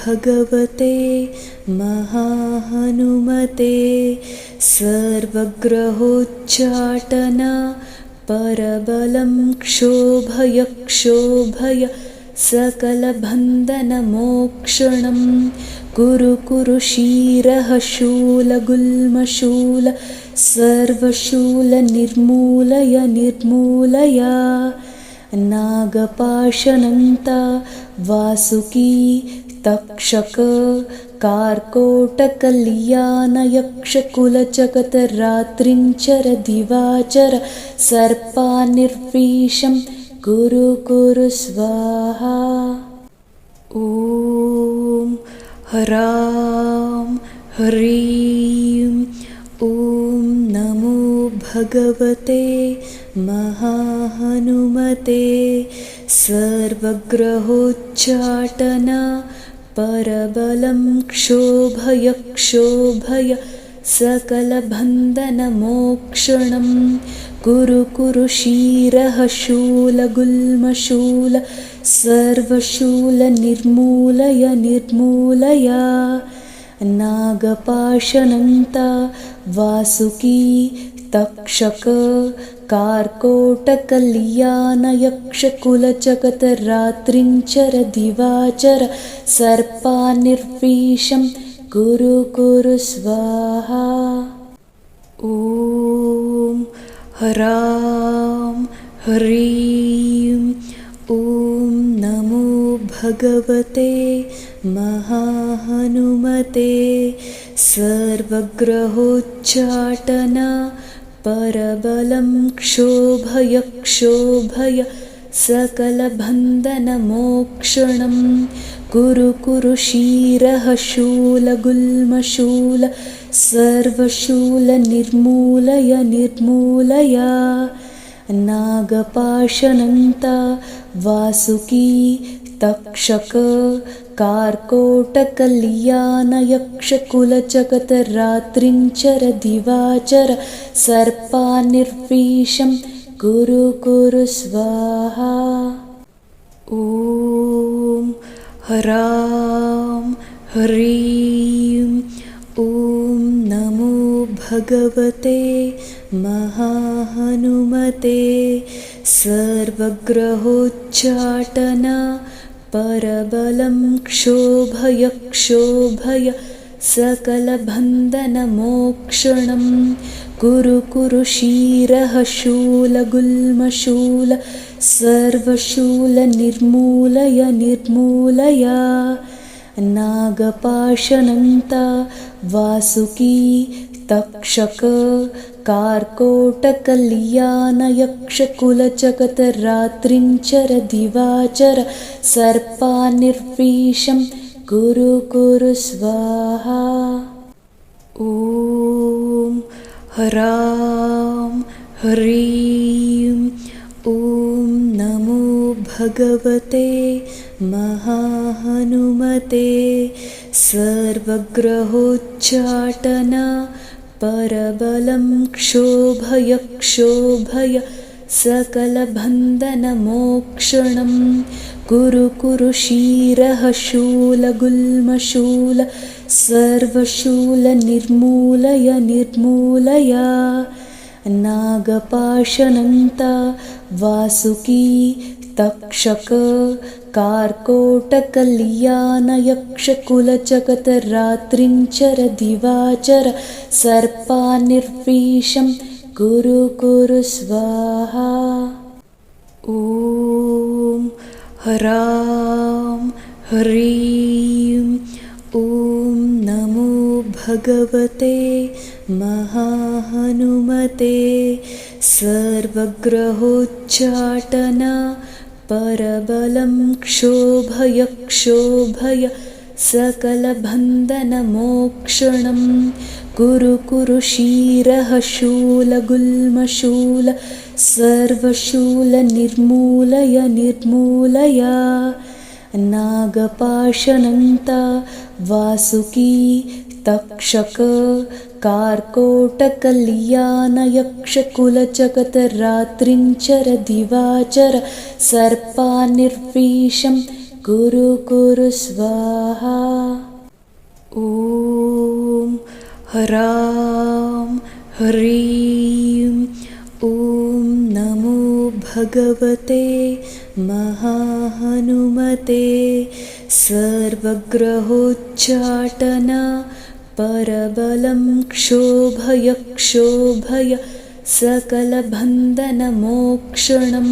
भगवते महाहनुमते सर्वग्रहोच्चाटन परबलं क्षोभय सकलबन्धनमोक्षणं कुरु क्षीरः शूलगुल्मशूल सर्वशूलनिर्मूलय नागपाशनन्ता वासुकी तक्षक कार्कोटकल्याणयक्षकुलचकतरात्रिञ्चर दिवाचर सर्पानिर्विषं कुरु स्वाहा। ॐ ह्रां ह्रीं ॐ नमो भगवते महाहनुमते सर्वग्रहोच्चाटन परबलं क्षोभय सकलबन्धनमोक्षणं कुरु क्षीरः शूलगुल्मशूल सर्वशूलनिर्मूलय नागपाशनन्ता वासुकी तक्षक कार्कोटकल्याणयक्षकुलचकतरात्रिञ्चर दिवाचर सर्पानिर्विषं कुरु स्वाहा। ॐ ह्रां ह्रीं ॐ नमो भगवते महाहनुमते सर्वग्रहोच्चाटन परबलं क्षोभय सकलबन्धनमोक्षणं कुरु क्षीरः शूलगुल्मशूल सर्वशूलनिर्मूलय नागपाशनन्ता वासुकी तक्षक कार्कोटकल्याणयक्षकुलचकतरात्रिञ्चर दिवाचर सर्पानिर्विषं कुरु स्वाहा। ॐ ह्रां ह्रीं ॐ नमो भगवते महाहनुमते सर्वग्रहोच्चाटन परबलं क्षोभय सकलबन्धनमोक्षणं कुरु क्षीरः शूलगुल्मशूल सर्वशूलनिर्मूलय नागपाशनन्ता वासुकी तक्षक कार्कोटकल्याणयक्षकुलचकतरात्रिञ्चर दिवाचर सर्पानिर्विषं कुरु स्वाहा। ॐ ह्रां ह्रीं ॐ नमो भगवते महाहनुमते सर्वग्रहोच्चाटन परबलं क्षोभय सकलबन्धनमोक्षणं कुरु क्षीरः शूलगुल्मशूल सर्वशूलनिर्मूलय नागपाशनन्ता वासुकी तक्षक कार्कोटकल्याणयक्षकुलचकतरात्रिञ्चर दिवाचर सर्पानिर्विषं कुरु स्वाहा। ॐ ह्रां ह्रीं ॐ नमो भगवते महाहनुमते सर्वग्रहोच्चाटन परबलं क्षोभय सकलबन्धनमोक्षणं कुरु क्षीरः शूलगुल्मशूल सर्वशूलनिर्मूलय नागपाशनन्ता वासुकी तक्षक कार्कोटकल्याणयक्षकुलचकतरात्रिञ्चर दिवाचर सर्पानिर्विषं कुरु कुरु स्वाहा। ॐ ह्रां ह्रीं ॐ नमो भगवते महाहनुमते सर्वग्रहोच्चाटन परबलं क्षोभय सकलबन्धनमोक्षणं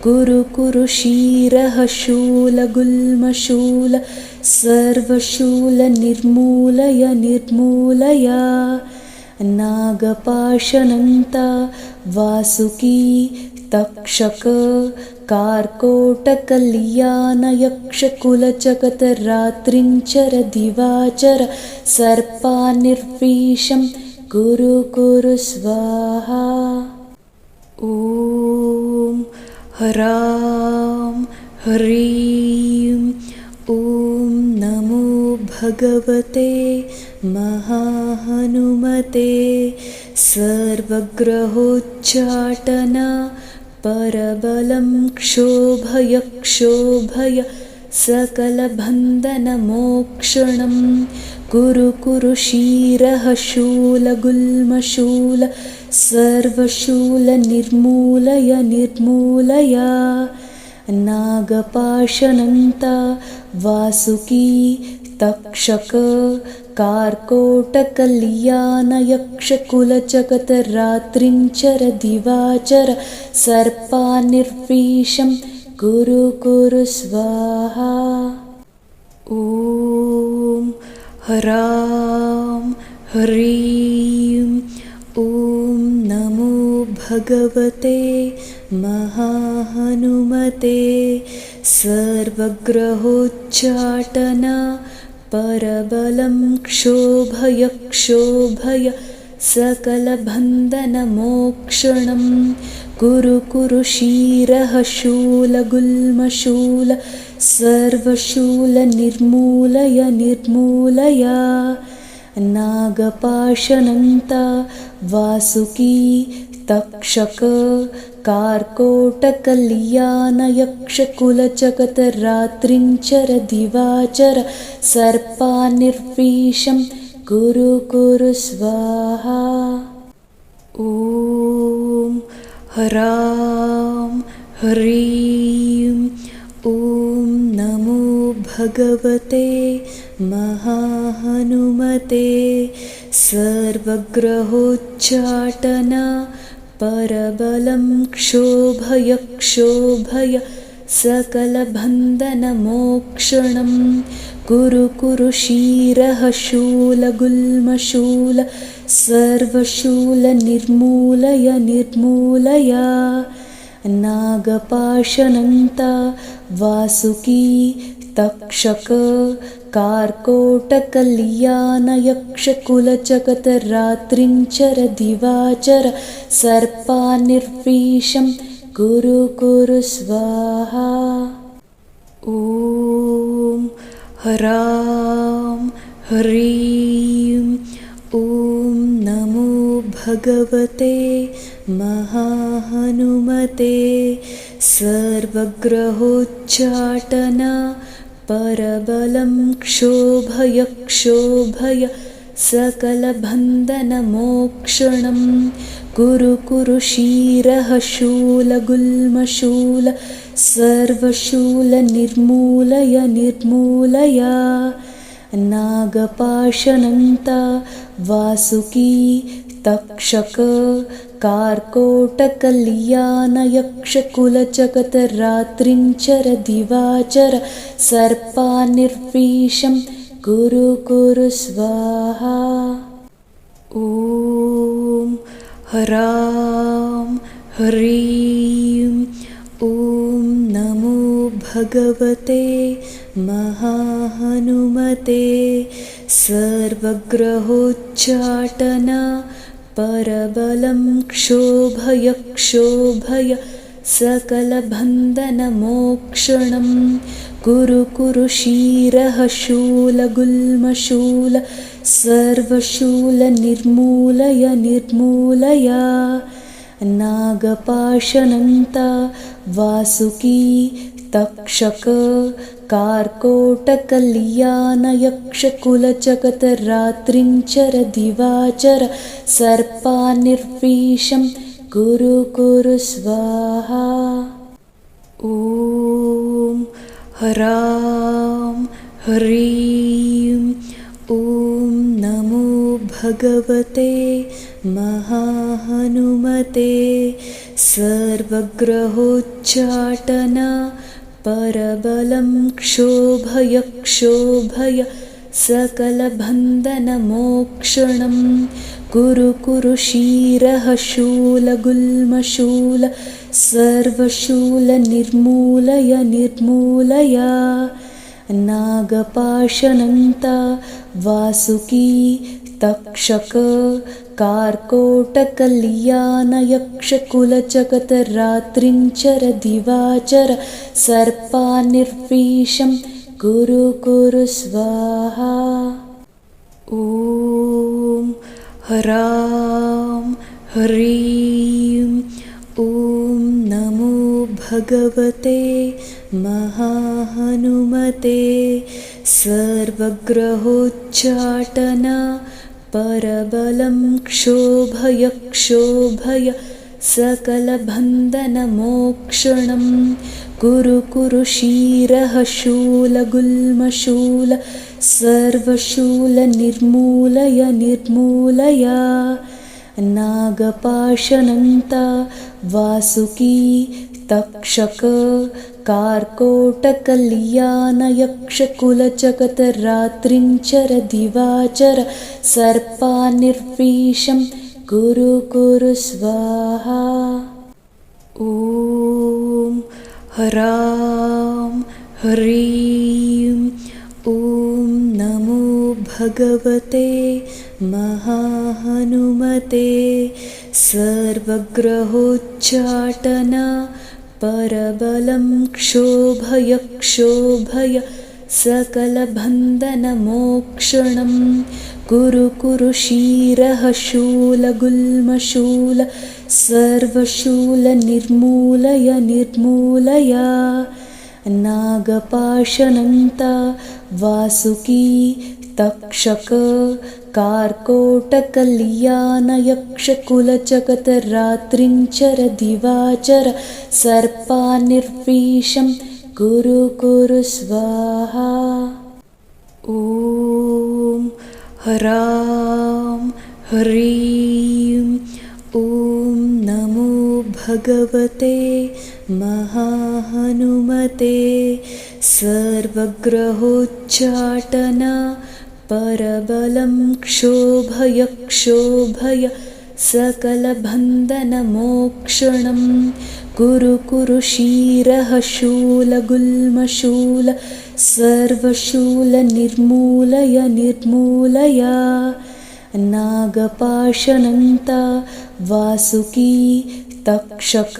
कुरु कुरु क्षीरः शूलगुल्मशूल सर्वशूलनिर्मूलय नागपाशनन्ता वासुकी तक्षक कार्कोटकल्याणयक्षकुलचकतरात्रिञ्चर दिवाचर सर्पानिर्विषं कुरु कुरु स्वाहा। ॐ ह्रां ह्रीं ॐ नमो भगवते महाहनुमते सर्वग्रहोच्चाटन परबलं क्षोभय सकलबन्धनमोक्षणं कुरु कुरु क्षीरः शूलगुल्मशूल सर्वशूलनिर्मूलय नागपाशनन्ता वासुकी तक्षक कार्कोटकल्याणयक्षकुलचकतरात्रिञ्चर दिवाचर सर्पानिर्विषं कुरु कुरु स्वाहा। ॐ ह्रां ह्रीं ॐ नमो भगवते महाहनुमते सर्वग्रहोच्चाटन परबलं क्षोभय सकलबन्धनमोक्षणं कुरु कुरु क्षीरः शूलगुल्मशूल सर्वशूलनिर्मूलय नागपाशनन्ता वासुकी तक्षक कार्कोटकल्याणयक्षकुलचकतरात्रिञ्चर दिवाचर सर्पानिर्विषं कुरु कुरु स्वाहा। ॐ ह्रां ह्रीं ॐ नमो भगवते महाहनुमते सर्वग्रहोच्चाटन परबलं क्षोभय सकलबन्धनमोक्षणं कुरु कुरु क्षीरः शूलगुल्मशूल सर्वशूलनिर्मूलय नागपाशनन्ता वासुकी तक्षक कार्कोटकल्याणयक्षकुलचकतरात्रिञ्चर दिवाचर सर्पानिर्विषं कुरु कुरु स्वाहा। ॐ ह्रां ह्रीं ॐ नमो भगवते महाहनुमते सर्वग्रहोच्चाटन परबलं क्षोभय सकलबन्धनमोक्षणं कुरु कुरु क्षीरः शूलगुल्मशूल सर्वशूलनिर्मूलय नागपाशनन्ता वासुकी तक्षक कार्कोटकल्याणयक्षकुलचकतरात्रिञ्चर दिवाचर सर्पानिर्विषं कुरु कुरु स्वाहा। ॐ ह्रां ह्रीं ॐ नमो भगवते महाहनुमते सर्वग्रहोच्चाटन परबलं क्षोभय सकलबन्धनमोक्षणं कुरु कुरु क्षीरः शूलगुल्मशूल सर्वशूलनिर्मूलय नागपाशनन्ता वासुकी तक्षक कार्कोटकल्याणयक्षकुलचकतरात्रिञ्चर दिवाचर सर्पानिर्विषं कुरु स्वाहा। ॐ ह्रां ह्रीं ॐ नमो भगवते महाहनुमते सर्वग्रहोच्चाटन परबलं क्षोभय सकलबन्धनमोक्षणं कुरु क्षीरः शूलगुल्मशूल सर्वशूलनिर्मूलय नागपाशनन्ता वासुकी तक्षक कार्कोटकल्याणयक्षकुलचकतरात्रिञ्चर दिवाचर सर्पानिर्विषं कुरु स्वाहा। ॐ ह्रां ह्रीं ॐ नमो भगवते महाहनुमते सर्वग्रहोच्चाटन परबलं क्षोभय सकलबन्धनमोक्षणं कुरु क्षीरः शूलगुल्मशूल सर्वशूलनिर्मूलय नागपाशनन्ता वासुकी तक्षक कार्कोटकल्याणयक्षकुलचकतरात्रिञ्चर दिवाचर सर्पानिर्विषं कुरु स्वाहा। ॐ ह्रां ह्रीं ॐ नमो भगवते महाहनुमते सर्वग्रहोच्चाटन परबलं क्षोभय सकलबन्धनमोक्षणं कुरु क्षीरः शूलगुल्मशूल सर्वशूलनिर्मूलय नागपाशनन्ता वासुकी तक्षक कार्कोटकल्याणयक्षकुलचकतरात्रिञ्चर दिवाचर सर्पानिर्विषं कुरु स्वाहा। ॐ ह्रां ह्रीं ॐ नमो भगवते महाहनुमते सर्वग्रहोच्चाटन परबलं क्षोभय सकलबन्धनमोक्षणं कुरु क्षीरः शूलगुल्मशूल सर्वशूलनिर्मूलय नागपाशनन्ता वासुकी तक्षक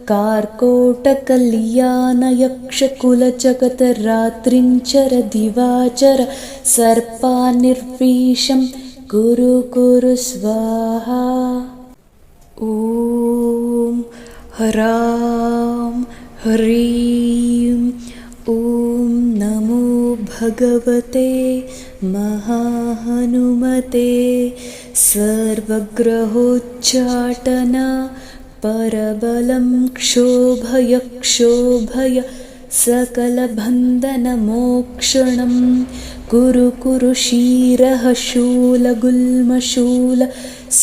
कार्कोटकल्याणयक्षकुलचकतरात्रिञ्चर दिवाचर सर्पानिर्विषं कुरु स्वाहा। ॐ ह्रां ह्रीं ॐ नमो भगवते महाहनुमते सर्वग्रहोच्चाटन परबलं क्षोभय सकलबन्धनमोक्षणं कुरु क्षीरः शूलगुल्मशूल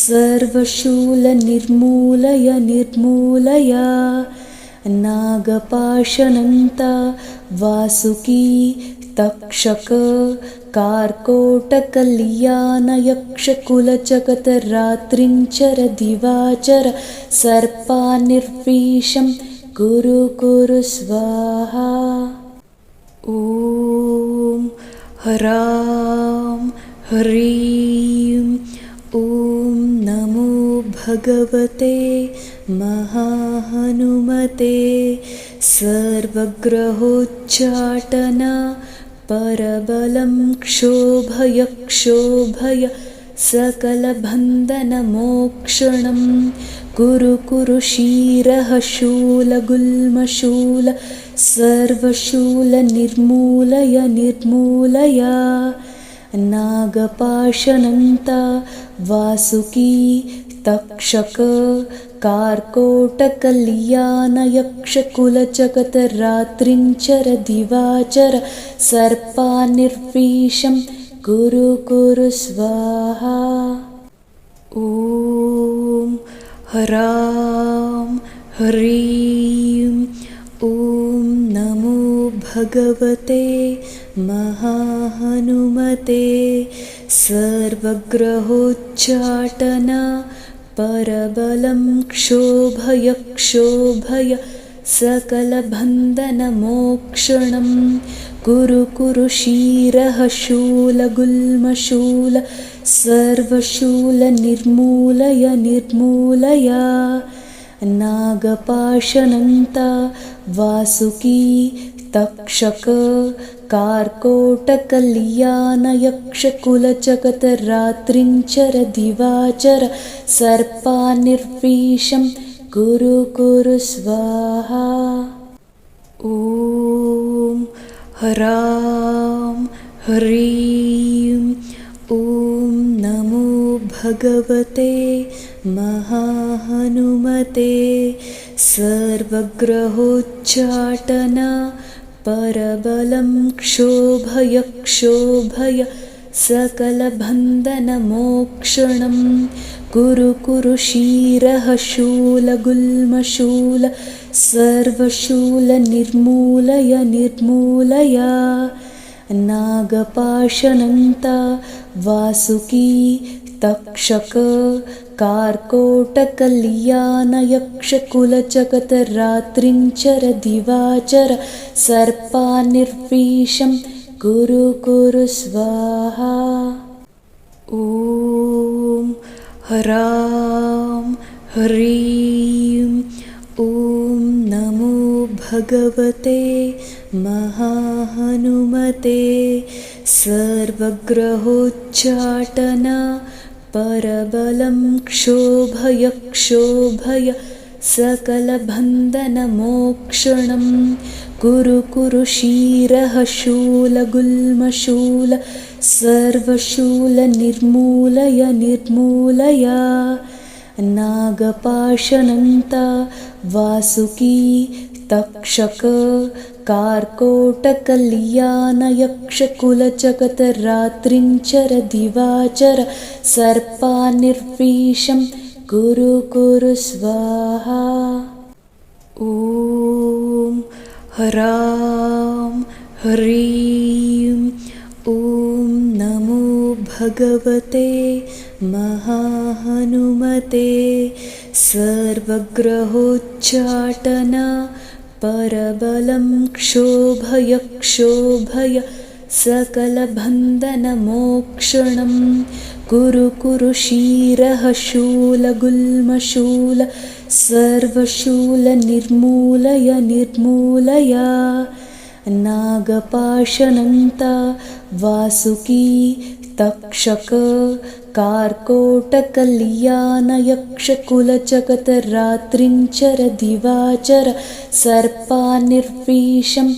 सर्वशूलनिर्मूलय नागपाशनन्ता वासुकी तक्षक कार्कोटकल्याणयक्षकुलचकतरात्रिञ्चर दिवाचर सर्पानिर्विषं कुरु स्वाहा। ॐ ह्रां ह्रीं ॐ नमो भगवते महाहनुमते सर्वग्रहोच्चाटन परबलं क्षोभय सकलबन्धनमोक्षणं कुरु क्षीरः शूलगुल्मशूल सर्वशूलनिर्मूलय निर्मूलय नागपाशनन्ता वासुकी तक्षक कार्कोटकल्याणयक्षकुलचकतरात्रिञ्चर दिवाचर सर्पानिर्विषं कुरु कुरु स्वाहा। ॐ ह्रां ह्रीं ॐ नमो भगवते महाहनुमते सर्वग्रहोच्चाटन परबलं क्षोभय क्षोभय सकलबन्धनमोक्षणं कुरु कुरु क्षीरः शूलगुल्मशूल सर्वशूलनिर्मूलय निर्मूलय नागपाशनन्ता वासुकी तक्षक कार्कोटकल्याणयक्षकुलचकतरात्रिञ्चर दिवाचर सर्पानिर्विषं कुरु कुरु स्वाहा। ॐ ह्रां ह्रीं ॐ नमो भगवते महाहनुमते सर्वग्रहोच्चाटन परबलं क्षोभय क्षोभय सकलबन्धनमोक्षणं कुरु कुरु क्षीरः शूलगुल्मशूल सर्वशूलनिर्मूलय निर्मूलय नागपाशनन्ता वासुकी तक्षक कार्कोटकल्याणयक्षकुलचकतरात्रिञ्चर दिवाचर सर्पानिर्विषं कुरु कुरु स्वाहा। ॐ ह्रां ह्रीं ॐ नमो भगवते महाहनुमते सर्वग्रहोच्चाटन परबलं क्षोभय क्षोभय सकलबन्धनमोक्षणं कुरु कुरु क्षीरः शूलगुल्मशूल सर्वशूलनिर्मूलय निर्मूलय नागपाशनन्ता वासुकी तक्षक कार्कोटकल्याणयक्षकुलचकतरात्रिञ्चर दिवाचर सर्पानिर्विषं कुरु कुरु स्वाहा। ॐ ह्रां ह्रीं ॐ नमो भगवते महाहनुमते सर्वग्रहोच्चाटन परबलं क्षोभय क्षोभय सकलबन्धनमोक्षणं कुरु कुरु क्षीरः शूलगुल्मशूल सर्वशूलनिर्मूलय निर्मूलय नागपाशनन्ता वासुकी तक्षक कार्कोटकल्याणयक्षकुलचकतरात्रिञ्चर दिवाचर सर्पानिर्विषं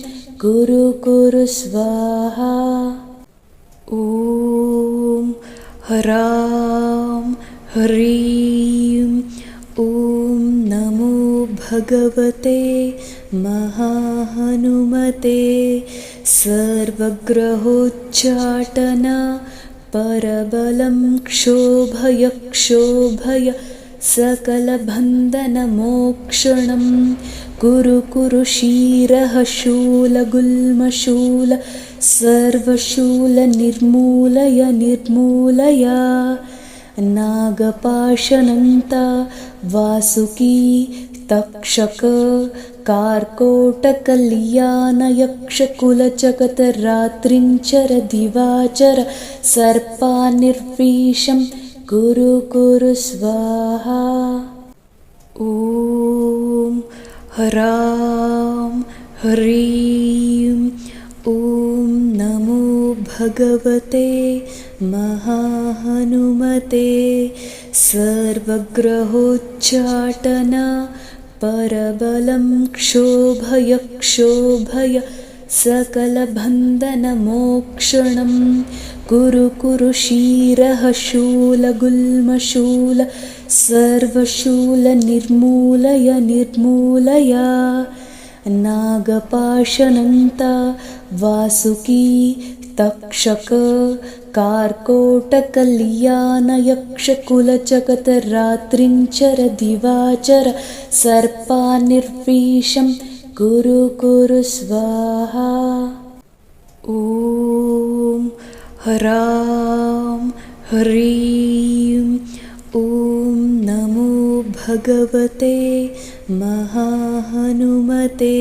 कुरु कुरु स्वाहा। ॐ ह्रां ह्रीं ॐ नमो भगवते महाहनुमते सर्वग्रहोच्चाटन परबलं क्षोभय क्षोभय सकलबन्धनमोक्षणं कुरु कुरु क्षीरः शूलगुल्मशूल सर्वशूलनिर्मूलय निर्मूलय नागपाशनन्ता वासुकी तक्षक कार्कोटकल्याणयक्षकुलचकतरात्रिञ्चर दिवाचर सर्पानिर्विषं कुरु कुरु स्वाहा। ॐ ह्रां ह्रीं ॐ नमो भगवते महाहनुमते सर्वग्रहोच्चाटन परबलं क्षोभय क्षोभय सकलबन्धनमोक्षणं कुरु कुरु क्षीरः शूलगुल्मशूल सर्वशूलनिर्मूलय निर्मूलय नागपाशनन्ता वासुकी तक्षक कार्कोटकल्याणयक्षकुलचकतरात्रिञ्चर दिवाचर सर्पानिर्विषं कुरु कुरु स्वाहा। ॐ ह्रां ह्रीं ॐ नमो भगवते महाहनुमते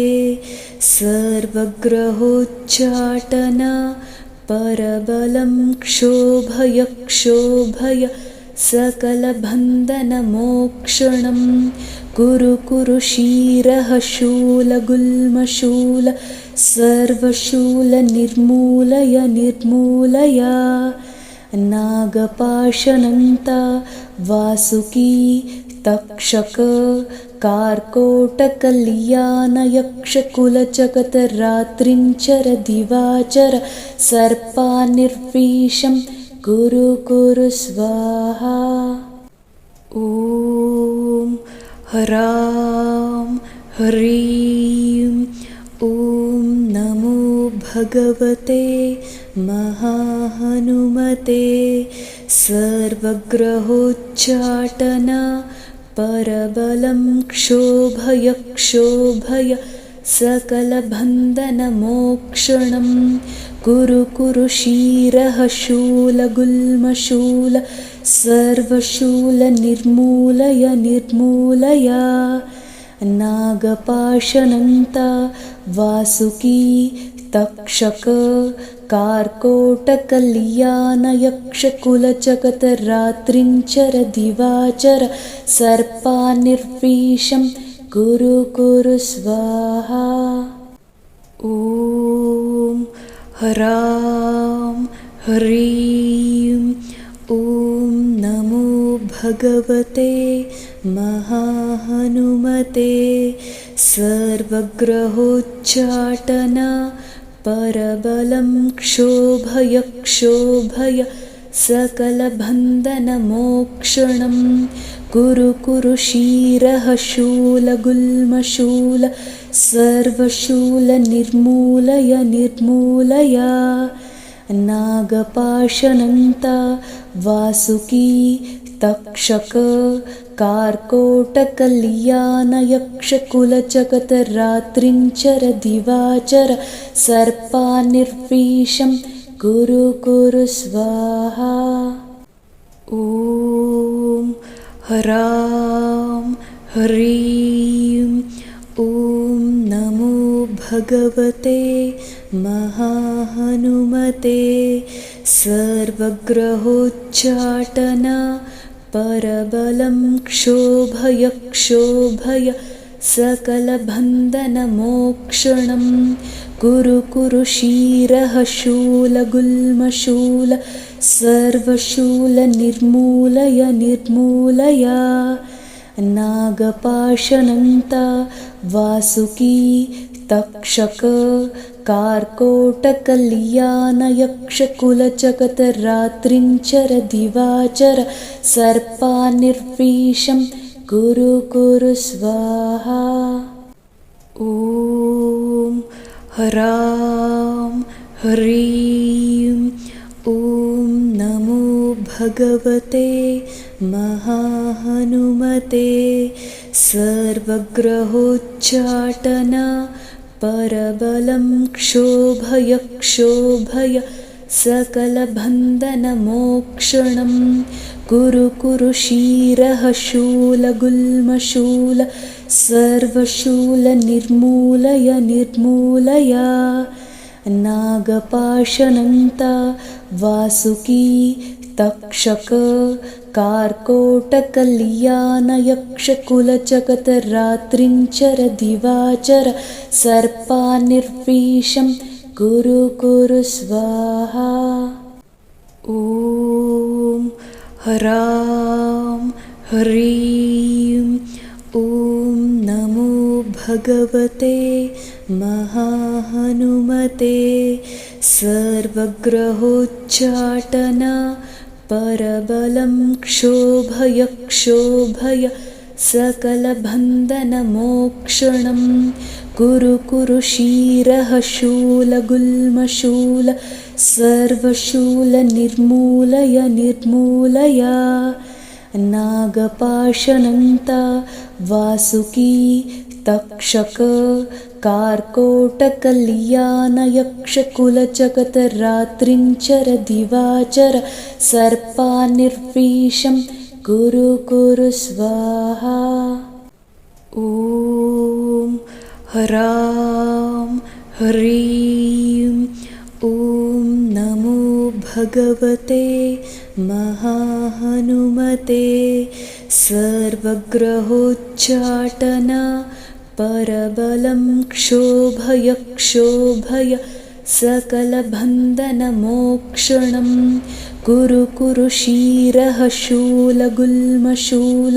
सर्वग्रहोच्चाटन परबलं क्षोभय क्षोभय सकलबन्धनमोक्षणं कुरु कुरु क्षीरः शूलगुल्मशूल सर्वशूलनिर्मूलय निर्मूलय नागपाशनन्ता वासुकी तक्षक कार्कोटकल्याणयक्षकुलचकतरात्रिञ्चर दिवाचर सर्पानिर्विषं कुरु कुरु स्वाहा। ॐ ह्रां ह्रीं ॐ नमो भगवते महाहनुमते सर्वग्रहोच्चाटन परबलं क्षोभय क्षोभय सकलबन्धनमोक्षणं कुरु कुरु क्षीरः शूलगुल्मशूल सर्वशूलनिर्मूलय निर्मूलय नागपाशनन्ता वासुकी तक्षक कार्कोटकल्याणयक्षकुलचकतरात्रिञ्चर दिवाचर सर्पानिर्विषं कुरु कुरु स्वाहा। ॐ ह्रां ह्रीं ॐ नमो भगवते महाहनुमते सर्वग्रहोच्चाटन परबलं क्षोभय क्षोभय सकलबन्धनमोक्षणं कुरु कुरु क्षीरः शूलगुल्मशूल सर्वशूलनिर्मूलय निर्मूलय नागपाशनन्ता वासुकी तक्षक कार्कोटकल्याणयक्षकुलचकतरात्रिञ्चर दिवाचर सर्पानिर्विषं कुरु कुरु स्वाहा। ॐ ह्रां ह्रीं ॐ नमो भगवते महाहनुमते सर्वग्रहोच्चाटन परबलं क्षोभय क्षोभय सकलबन्धनमोक्षणं कुरु कुरु क्षीरः शूलगुल्मशूल सर्वशूलनिर्मूलय निर्मूलय नागपाशनन्ता वासुकी तक्षक कार्कोटकल्याणयक्षकुलचकतरात्रिञ्चर दिवाचर सर्पानिर्विषं कुरु कुरु स्वाहा। ॐ ह्रां ह्रीं ॐ नमो भगवते महाहनुमते सर्वग्रहोच्चाटन परबलं क्षोभय क्षोभय सकलबन्धनमोक्षणं कुरु कुरु क्षीरः शूलगुल्मशूल सर्वशूलनिर्मूलय निर्मूलय नागपाशनन्ता वासुकी तक्षक कार्कोटकल्याणयक्षकुलचकतरात्रिञ्चर दिवाचर सर्पानिर्विषं कुरु कुरु स्वाहा। ॐ ह्रां ह्रीं ॐ नमो भगवते महाहनुमते सर्वग्रहोच्चाटन परबलं क्षोभय सकलबन्धनमोक्षणं कुरु क्षीरः शूलगुल्मशूल सर्वशूलनिर्मूलय नागपाशनन्ता वासुकी तक्षक कार्कोटकल्याणयक्षकुलचकतरात्रिञ्चर दिवाचर सर्पानिर्विषं कुरु स्वाहा। ॐ ह्रां ह्रीं ॐ नमो भगवते महाहनुमते सर्वग्रहोच्चाटन परबलं क्षोभय सकलबन्धनमोक्षणं कुरु क्षीरः शूलगुल्मशूल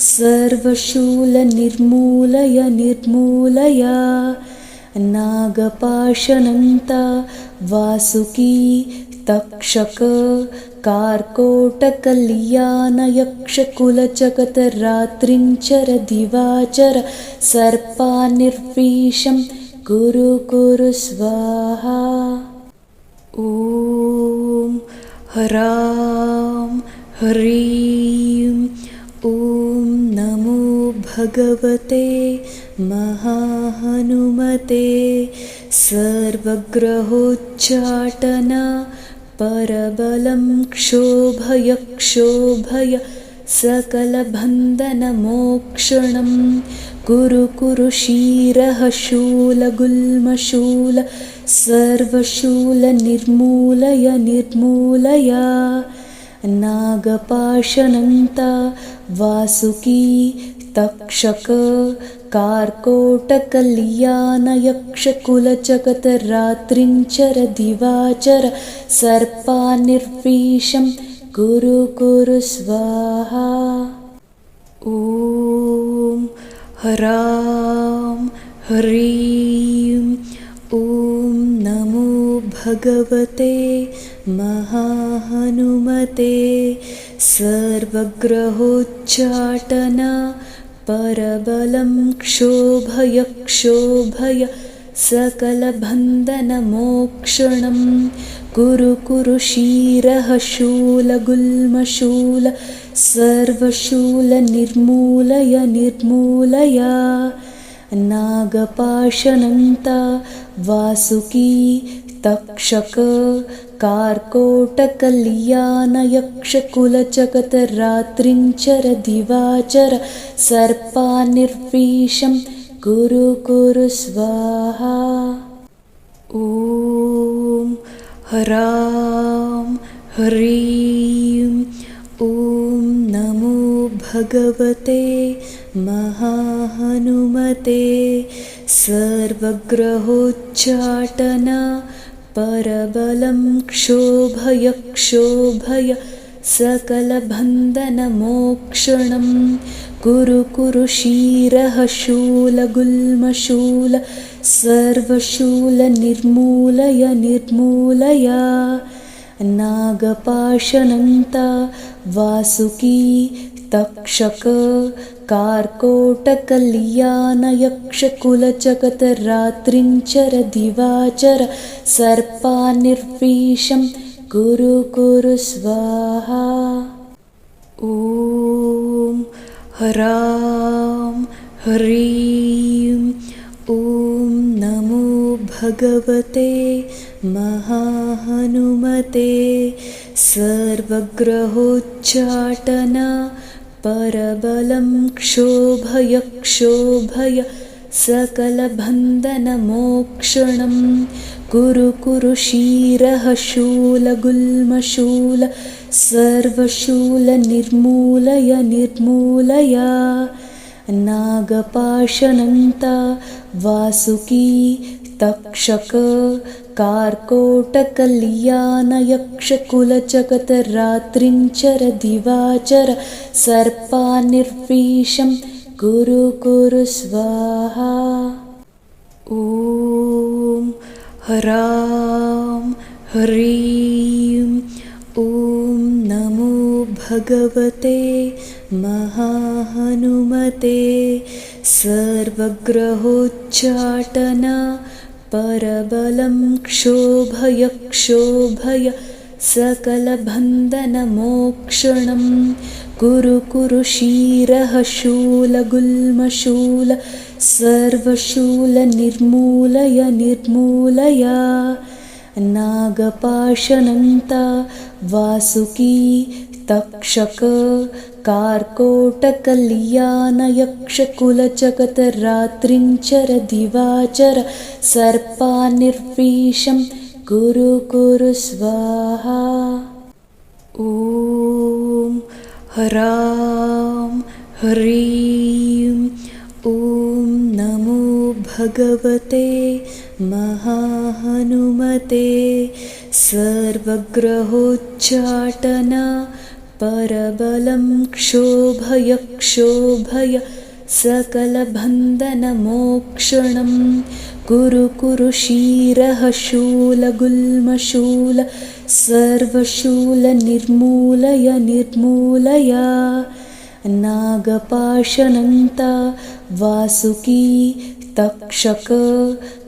सर्वशूलनिर्मूलय नागपाशनन्ता वासुकी तक्षक कार्कोटकल्याणयक्षकुलचकतरात्रिञ्चर दिवाचर सर्पानिर्विषं कुरु स्वाहा। ॐ ह्रां ह्रीं ॐ नमो भगवते महाहनुमते सर्वग्रहोच्चाटन परबलं क्षोभय सकलबन्धनमोक्षणं कुरु क्षीरः शूलगुल्मशूल सर्वशूलनिर्मूलय नागपाशनन्ता वासुकी तक्षक कार्कोटकल्याणयक्षकुलचकतरात्रिञ्चर दिवाचर सर्पानिर्विषं कुरु स्वाहा। ॐ ह्रां ह्रीं ॐ नमो भगवते महाहनुमते सर्वग्रहोच्चाटन परबलं क्षोभय सकलबन्धनमोक्षणं कुरु क्षीरः शूलगुल्मशूल सर्वशूलनिर्मूलय नागपाशनन्ता वासुकी तक्षक कार्कोटकल्याणयक्षकुलचकतरात्रिञ्चर दिवाचर सर्पानिर्विषं कुरु स्वाहा। ॐ ह्रां ह्रीं ॐ नमो भगवते महाहनुमते सर्वग्रहोच्चाटन परबलं क्षोभय सकलबन्धनमोक्षणं कुरु क्षीरः शूलगुल्मशूल सर्वशूलनिर्मूलय नागपाशनन्ता वासुकी तक्षक कार्कोटकल्याणयक्षकुलचकतरात्रिञ्चर दिवाचर सर्पानिर्विषं कुरु स्वाहा। ॐ ह्रां ह्रीं ॐ नमो भगवते महाहनुमते सर्वग्रहोच्चाटन परबलं क्षोभय सकलबन्धनमोक्षणं कुरु क्षीरः शूलगुल्मशूल सर्वशूलनिर्मूलय नागपाशनन्ता वासुकी तक्षक कार्कोटकल्याणयक्षकुलचकतरात्रिञ्चर दिवाचर सर्पानिर्विषं कुरु कुरु स्वाहा। ॐ ह्रां ह्रीं ॐ नमो भगवते महाहनुमते सर्वग्रहोच्चाटन परबलं क्षोभय क्षोभय सकलबन्धनमोक्षणं कुरु कुरु क्षीरः शूलगुल्मशूल सर्वशूलनिर्मूलय निर्मूलय नागपाशनन्ता वासुकी तक्षक कार्कोटकल्याणयक्षकुलचकतरात्रिञ्चर दिवाचर सर्पानिर्विषं कुरु कुरु स्वाहा। ॐ ह्रां ह्रीं ॐ नमो भगवते महाहनुमते सर्वग्रहोच्चाटन परबलं क्षोभय क्षोभय सकलबन्धनमोक्षणं कुरु कुरु क्षीरः शूलगुल्मशूल सर्वशूलनिर्मूलय निर्मूलय नागपाशनन्ता वासुकी तक्षक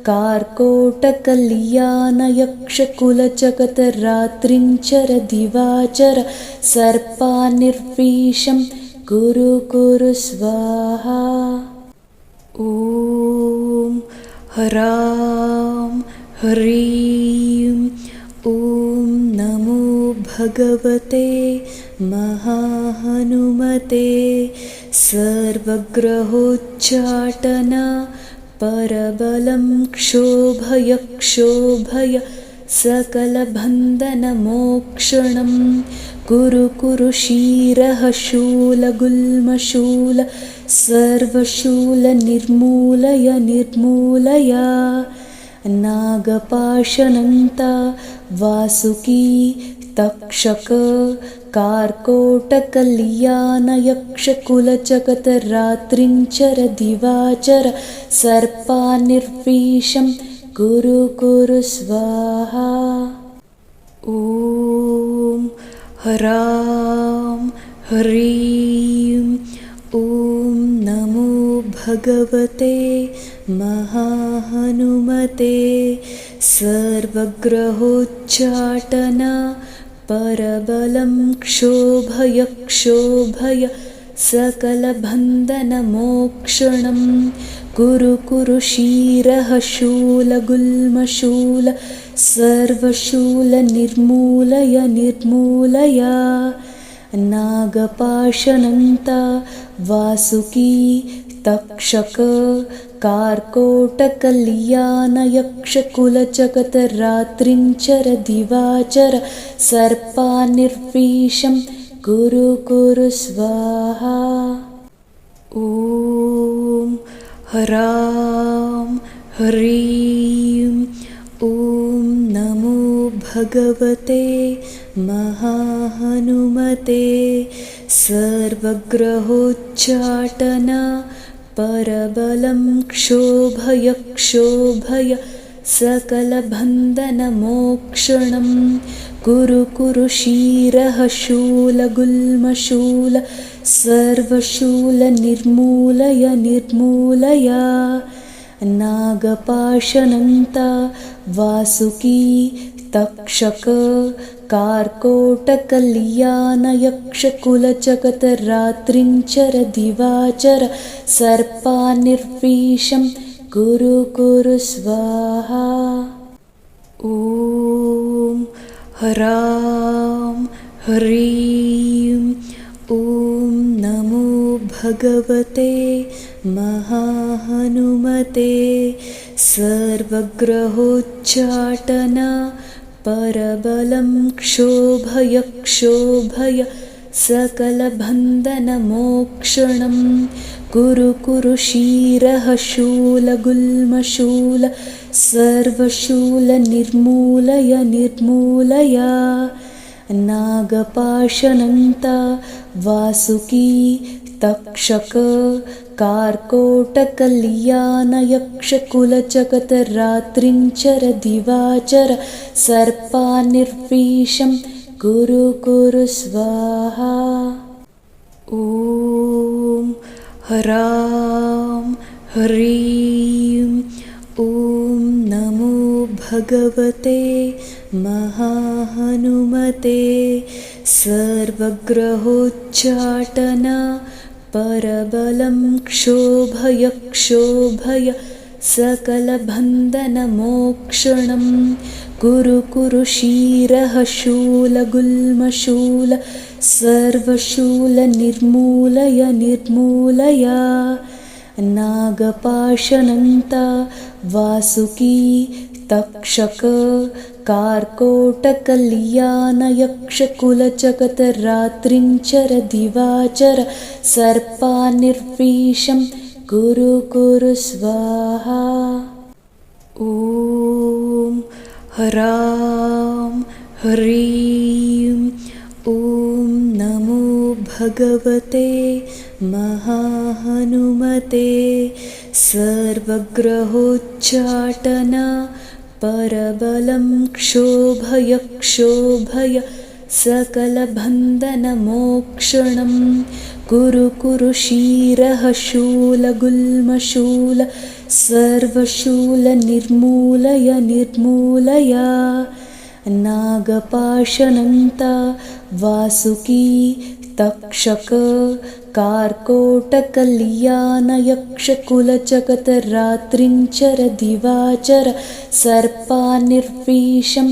कार्कोटकल्याणयक्षकुलचकतरात्रिञ्चर दिवाचर सर्पानिर्विषं कुरु कुरु स्वाहा। ॐ ह्रां ह्रीं ॐ नमो भगवते महाहनुमते सर्वग्रहोच्चाटन परबलं क्षोभय क्षोभय सकलबन्धनमोक्षणं कुरु कुरु क्षीरः शूलगुल्मशूल सर्वशूलनिर्मूलय निर्मूलय नागपाशनन्ता वासुकी तक्षक कार्कोटकल्याणयक्षकुलचकतरात्रिञ्चर दिवाचर सर्पानिर्विषं कुरु कुरु स्वाहा। ॐ ह्रां ह्रीं ॐ नमो भगवते महाहनुमते सर्वग्रहोच्चाटन परबलं क्षोभय क्षोभय सकलबन्धनमोक्षणं कुरु कुरु क्षीरः शूलगुल्मशूल सर्वशूलनिर्मूलय निर्मूलय नागपाशनन्ता वासुकी तक्षक कार्कोटकल्याणयक्षकुलचकतरात्रिञ्चर दिवाचर सर्पानिर्विषं कुरु कुरु स्वाहा। ॐ ह्रां ह्रीं ॐ नमो भगवते महाहनुमते सर्वग्रहोच्चाटन परबलं क्षोभय क्षोभय सकलबन्धनमोक्षणं कुरु कुरु क्षीरः शूलगुल्मशूल सर्वशूलनिर्मूलय निर्मूलय नागपाशनन्ता वासुकी तक्षक कार्कोटकल्याणयक्षकुलचकतरात्रिञ्चर दिवाचर सर्पानिर्विषं कुरु कुरु स्वाहा। ॐ ह्रां ह्रीं ॐ नमो भगवते महाहनुमते सर्वग्रहोच्चाटन परबलं क्षोभय क्षोभय सकलबन्धनमोक्षणं कुरु कुरु क्षीरः शूलगुल्मशूल सर्वशूलनिर्मूलय निर्मूलय नागपाशनन्ता वासुकी तक्षक कार्कोटकल्याणयक्षकुलचकतरात्रिञ्चर दिवाचर सर्पानिर्विषं कुरु कुरु स्वाहा। ॐ ह्रां ह्रीं ॐ नमो भगवते महाहनुमते सर्वग्रहोच्चाटन परबलं क्षोभय सकलबन्धनमोक्षणं कुरु कुरु क्षीरः शूलगुल्मशूल सर्वशूलनिर्मूलय नागपाशनन्ता वासुकी तक्षक कार्कोटकल्याणयक्षकुलचकतरात्रिञ्चर दिवाचर सर्पानिर्विषं कुरु कुरु स्वाहा। ॐ ह्रां ह्रीं ॐ नमो भगवते महाहनुमते सर्वग्रहोच्चाटन परबलं क्षोभय सकलबन्धनमोक्षणं कुरु कुरु क्षीरः शूलगुल्मशूल सर्वशूलनिर्मूलय नागपाशनन्ता वासुकी तक्षक कार्कोटकल्याणयक्षकुलचकतरात्रिञ्चर दिवाचर सर्पानिर्विषं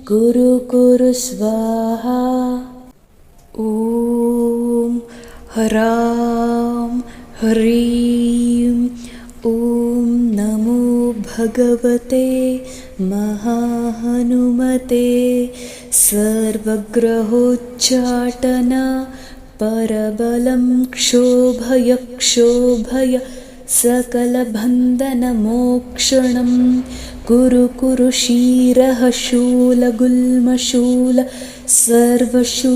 कुरु कुरु स्वाहा। ॐ ह्रां ह्रीं ॐ नमो भगवते महाहनुमते सर्वग्रहोच्चाटन परबलं क्षोभय सकलबन्धनमोक्षणं कुरु कुरु क्षीरः शूलगुल्मशूल सर्वशूलनिर्मूलय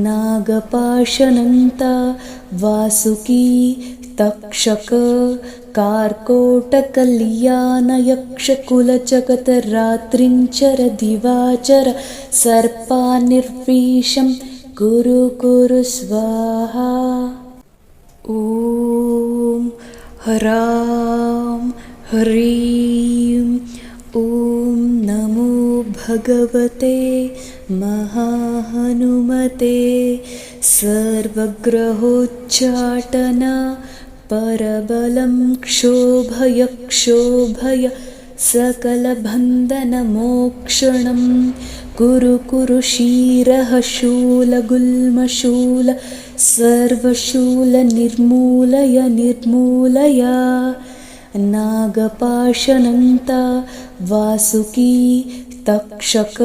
नागपाशनन्ता वासुकी तक्षक कार्कोटकल्याणयक्षकुलचकतरात्रिञ्चर दिवाचर सर्पानिर्विषं कुरु कुरु स्वाहा। ॐ ह्रां ह्रीं ॐ नमो भगवते महाहनुमते सर्वग्रहोच्चाटन परबलं क्षोभय सकलबन्धनमोक्षणं कुरु कुरु क्षीरः शूलगुल्मशूल सर्वशूलनिर्मूलय नागपाशनन्ता वासुकी तक्षक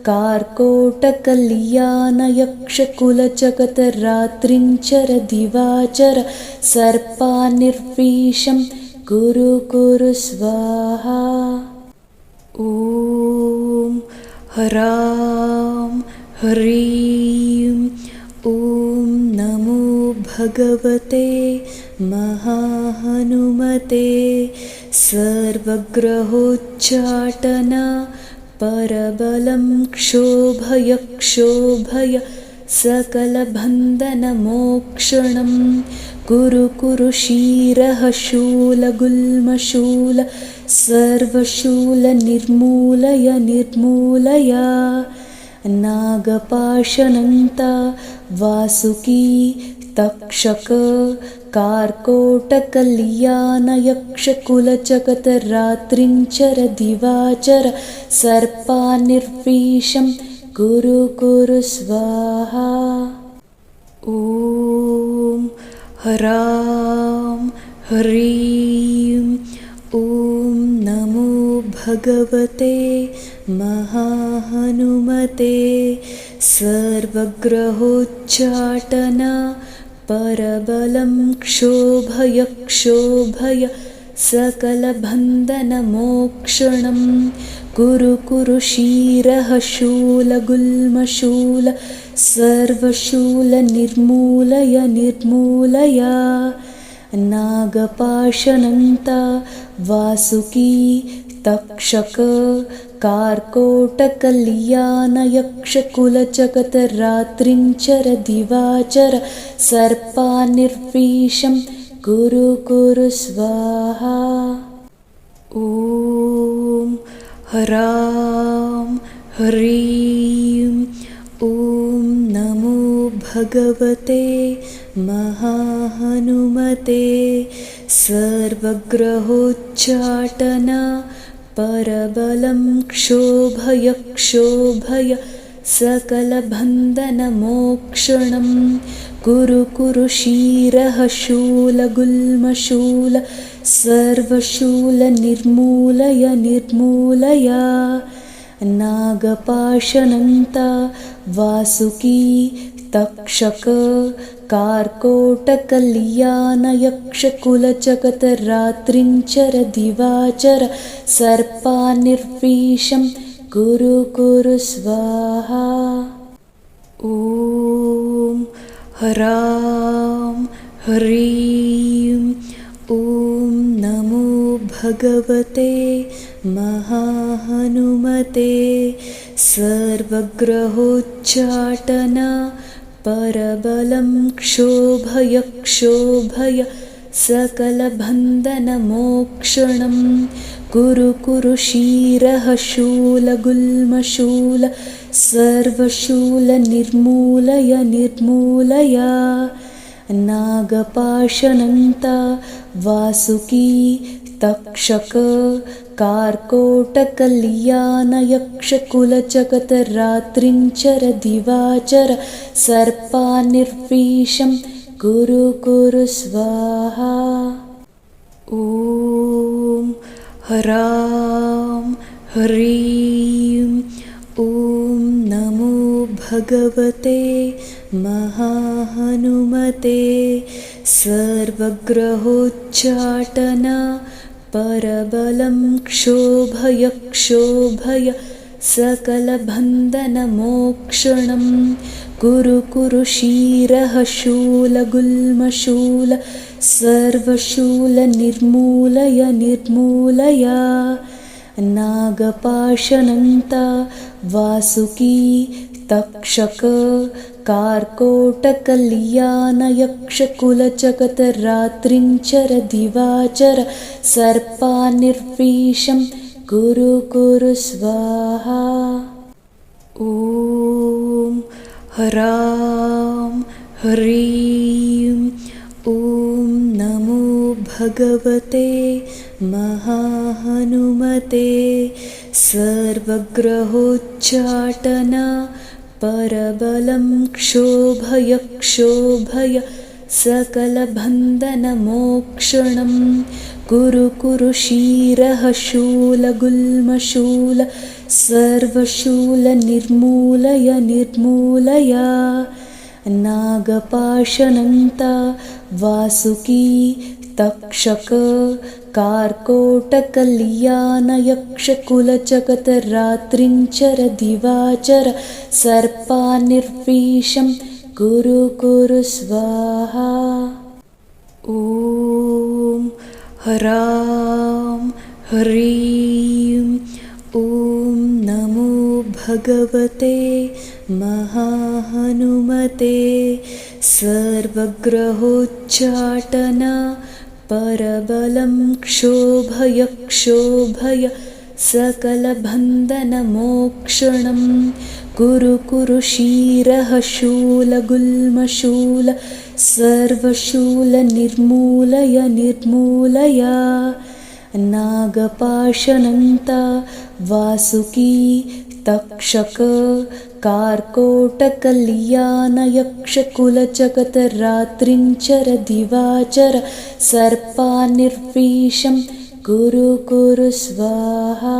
कार्कोटकल्याणयक्षकुलचकतरात्रिञ्चर दिवाचर सर्पानिर्विषं कुरु कुरु स्वाहा। ॐ ह्रां ह्रीं ॐ नमो भगवते महाहनुमते सर्वग्रहोच्चाटन परबलं क्षोभय सकलबन्धनमोक्षणं कुरु कुरु क्षीरः शूलगुल्मशूल सर्वशूलनिर्मूलय नागपाशनन्ता वासुकी तक्षक कार्कोटकल्याणयक्षकुलचकतरात्रिञ्चर दिवाचर सर्पानिर्विषं कुरु कुरु स्वाहा। ॐ ह्रां ह्रीं ॐ नमो भगवते महाहनुमते सर्वग्रहोच्चाटन परबलं क्षोभय सकलबन्धनमोक्षणं कुरु कुरु क्षीरः शूलगुल्मशूल सर्वशूलनिर्मूलय निर्मूलय नागपाशनन्ता वासुकी तक्षक कार्कोटकल्याणयक्षकुलचकतरात्रिञ्चर दिवाचर सर्पानिर्विषं कुरु कुरु स्वाहा। ॐ ह्रां ह्रीं ॐ नमो भगवते महाहनुमते सर्वग्रहोच्चाटन परबलं क्षोभय क्षोभय सकलबन्धनमोक्षणं कुरु कुरु क्षीरः शूलगुल्मशूल सर्वशूलनिर्मूलय निर्मूलय नागपाशनन्ता वासुकी तक्षक कार्कोटकल्याणयक्षकुलचकतरात्रिञ्चर दिवाचर सर्पानिर्विषं कुरु कुरु स्वाहा। ॐ ह्रां ह्रीं ॐ नमो भगवते महाहनुमते सर्वग्रहोच्चाटन परबलं क्षोभय क्षोभय सकलबन्धनमोक्षणं कुरु कुरु क्षीरः शूलगुल्मशूल सर्वशूलनिर्मूलय निर्मूलय नागपाशनन्ता वासुकी तक्षक कार्कोटकल्याणयक्षकुलचकतरात्रिञ्चर दिवाचर सर्पानिर्विषं कुरु कुरु स्वाहा। ॐ ह्रां ह्रीं ॐ नमो भगवते महाहनुमते सर्वग्रहोच्चाटन परबलं क्षोभय क्षोभय सकलबन्धनमोक्षणं कुरु कुरु क्षीरः शूलगुल्मशूल सर्वशूलनिर्मूलय निर्मूलय नागपाशनन्ता वासुकी तक्षक कार्कोटकल्याणयक्षकुलचकतरात्रिञ्चर दिवाचर सर्पानिर्विषं कुरु कुरु स्वाहा। ॐ ह्रां ह्रीं ॐ नमो भगवते महाहनुमते सर्वग्रहोच्चाटन परबलं क्षोभय क्षोभय सकलबन्धनमोक्षणं कुरु कुरु क्षीरः शूलगुल्मशूल सर्वशूलनिर्मूलय निर्मूलय नागपाशनन्ता वासुकी तक्षक कार्कोटकल्याणयक्षकुलचकतरात्रिञ्चर दिवाचर सर्पानिर्विषं कुरु कुरु स्वाहा। ॐ ह्रां ह्रीं ॐ नमो भगवते महाहनुमते सर्वग्रहोच्चाटन परबलं क्षोभय क्षोभय सकलबन्धनमोक्षणं कुरु कुरु क्षीरः शूलगुल्मशूल सर्वशूलनिर्मूलय निर्मूलय नागपाशनन्ता वासुकी तक्षक कार्कोटकल्याणयक्षकुलचकतरात्रिञ्चर दिवाचर सर्पानिर्विषं कुरु कुरु स्वाहा।